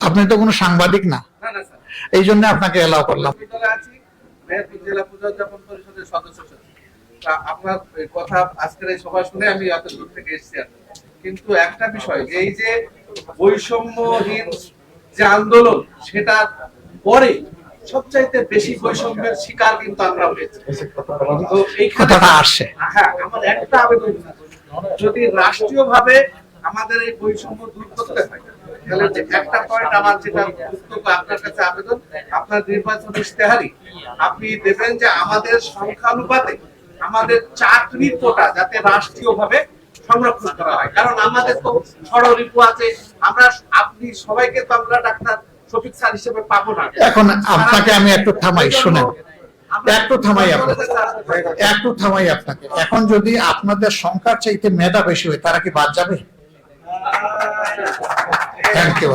আপনি তো কোনো সাংবাদিক না, না না স্যার, এই জন্য আপনাকে এলাও করলাম। আমি দলে আছি, মেহেরপুর জেলা পূজা উদযাপন পরিষদের সদস্য সচিব। তা আপনার এই কথা আজকের এই সভা শুনে আমি এত দূর থেকে এসেছি আর কি। কিন্তু একটা বিষয়, এই যে বৈষম্যহীন যে আন্দোলন, সেটা পরে সবচাইতে বেশি বৈষম্যের শিকার কিন্তু আমরা হয়েছি। তো এইখানে কথাটা আসছে। হ্যাঁ, আমার একটা আবেদন, যদি রাষ্ট্রীয়ভাবে আমাদের এই বৈষম্য দূর করতে হয়, তাহলে যে একটা পয়েন্ট আমার যেটা গুরুত্ব আপনার কাছে আবেদন, আপনার নির্বাচন ইশতেহারি আপনি দেবেন যে আমাদের সংখ্যানুপাতে আমাদের চাকরির কোটা যাতে রাষ্ট্রীয়ভাবে সংরক্ষণ করা হয়। কারণ আমাদের তো ষড়রিপু আছে, আমরা আপনি সবাইকে তো আমরা ডাক্তার শফিক স্যার হিসেবে পাবো না। এখন আপনাকে আমি একটু থামাই, শুনেন, একটু থামাই আপনাকে। এখন যদি আপনাদের সংখ্যার চাইতে মেধা বেশি হয়, তারা কি বাদ যাবে? Thank you.